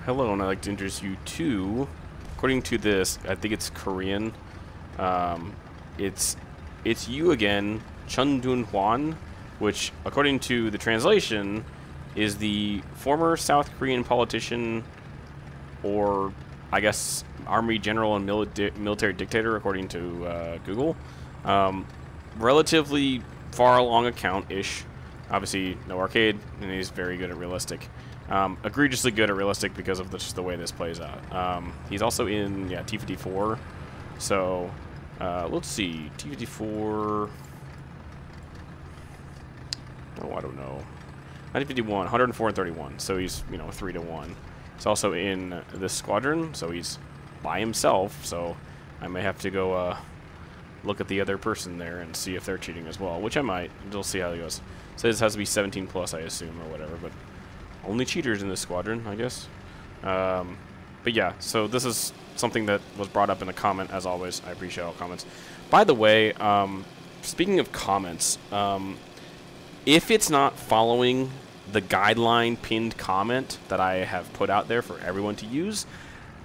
Hello, and I'd like to introduce you to, according to this, I think it's Korean. It's you again, Chun-Dun-Hwan, which, according to the translation, is the former South Korean politician, or I guess army general and military dictator, according to Google. Relatively far along account-ish. Obviously, no arcade, and he's very good at realistic. Egregiously good at realistic because of just the way this plays out. He's also in, T54. So, let's see. T54... Oh, I don't know. 1951, 104 and 31. So he's, 3 to 1. He's also in this squadron, so he's by himself. So I may have to go look at the other person there and see if they're cheating as well, which I might. We'll see how it goes. So this has to be 17 plus, I assume, or whatever. But only cheaters in this squadron, I guess. But yeah, so this is something that was brought up in a comment, as always. I appreciate all comments. By the way, speaking of comments, if it's not following the guideline pinned comment that I have put out there for everyone to use,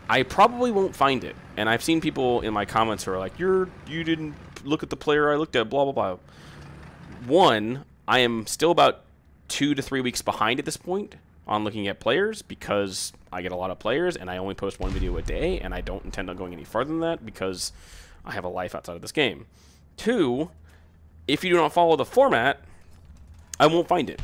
I probably won't find it. And I've seen people in my comments who are like, you didn't look at the player I looked at, blah, blah, blah. One, I am still about 2 to 3 weeks behind at this point on looking at players because I get a lot of players and I only post 1 video a day, and I don't intend on going any farther than that because I have a life outside of this game. 2, if you do not follow the format, I won't find it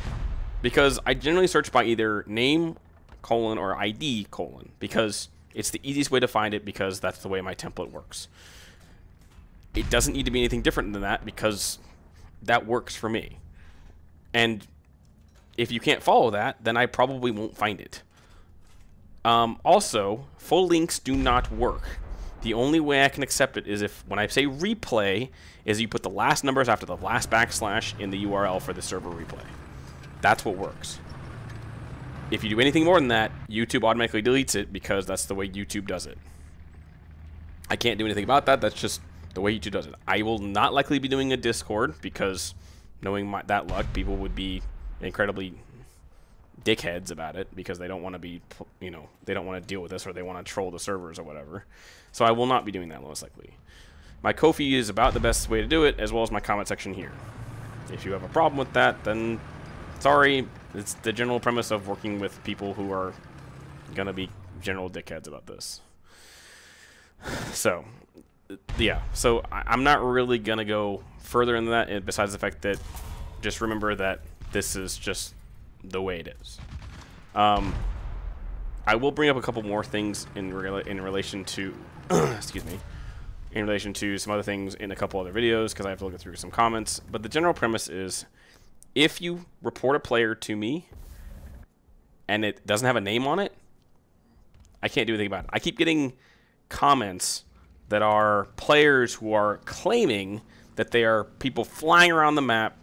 because I generally search by either name, colon, or ID, colon, because it's the easiest way to find it because that's the way my template works. It doesn't need to be anything different than that because that works for me. And if you can't follow that, then I probably won't find it. Also, full links do not work. The only way I can accept it is if, when I say replay, is you put the last numbers after the last backslash in the URL for the server replay. That's what works. If you do anything more than that, YouTube automatically deletes it because that's the way YouTube does it. I can't do anything about that. That's just the way YouTube does it. I will not likely be doing a Discord because knowing that luck, people would be incredibly dickheads about it because they don't want to be, they don't want to deal with this, or they want to troll the servers or whatever. So I will not be doing that most likely. My Ko-fi is about the best way to do it, as well as my comment section here. If you have a problem with that, then sorry. It's the general premise of working with people who are going to be general dickheads about this. So, yeah. So I'm not really going to go further into that, besides the fact that just remember that this is just the way it is. I will bring up a couple more things in relation to, excuse me, in relation to some other things in a couple other videos because I have to look through some comments. But the general premise is, if you report a player to me and it doesn't have a name on it, I can't do anything about it. I keep getting comments that are players who are claiming that they are people flying around the map,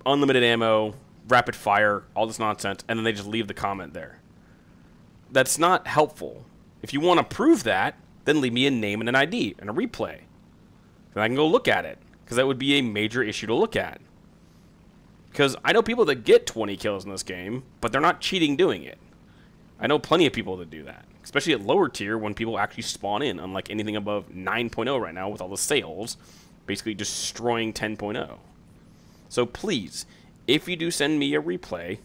unlimited ammo, rapid fire, all this nonsense, and then they just leave the comment there. That's not helpful. If you want to prove that, then leave me a name and an ID and a replay. Then I can go look at it, because that would be a major issue to look at. Because I know people that get 20 kills in this game, but they're not cheating doing it. I know plenty of people that do that, especially at lower tier when people actually spawn in, unlike anything above 9.0 right now with all the sales, basically destroying 10.0. So please, if you do send me a replay,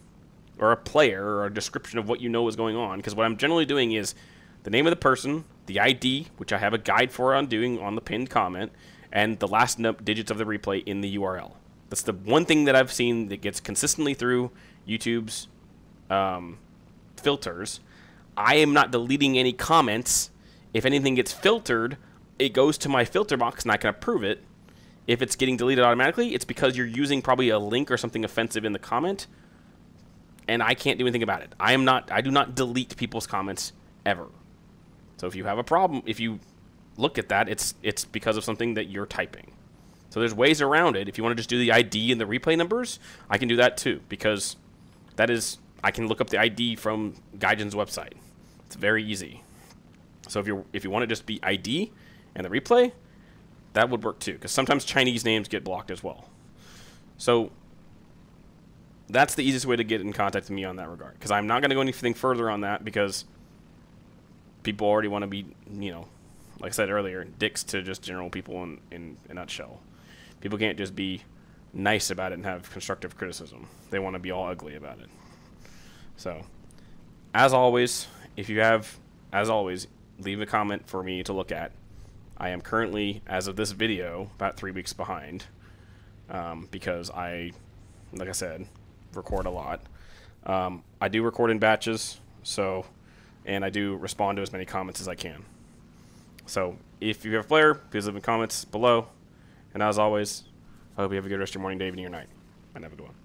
or a player, or a description of what you know is going on, because what I'm generally doing is the name of the person, the ID, which I have a guide for on doing on the pinned comment, and the last digits of the replay in the URL. That's the one thing that I've seen that gets consistently through YouTube's filters. I am not deleting any comments. If anything gets filtered, it goes to my filter box and I can approve it. If it's getting deleted automatically, it's because you're using probably a link or something offensive in the comment, and I can't do anything about it. I do not delete people's comments ever. So if you have a problem, if you look at that, it's because of something that you're typing. So there's ways around it. If you want to just do the ID and the replay numbers, I can do that too, because that is, I can look up the ID from Gaijin's website. It's very easy. So if you want to just be ID and the replay, that would work too, because sometimes Chinese names get blocked as well. So that's the easiest way to get in contact with me on that regard, because I'm not going to go anything further on that, because people already want to be, you know, like I said earlier, dicks to just general people in a nutshell. People can't just be nice about it and have constructive criticism. They want to be all ugly about it. So, as always, leave a comment for me to look at. I am currently, as of this video, about 3 weeks behind because like I said, record a lot. I do record in batches, and I do respond to as many comments as I can. So if you have a flare, please leave in comments below. And as always, I hope you have a good rest of your morning, day, evening, or night. And have a good one.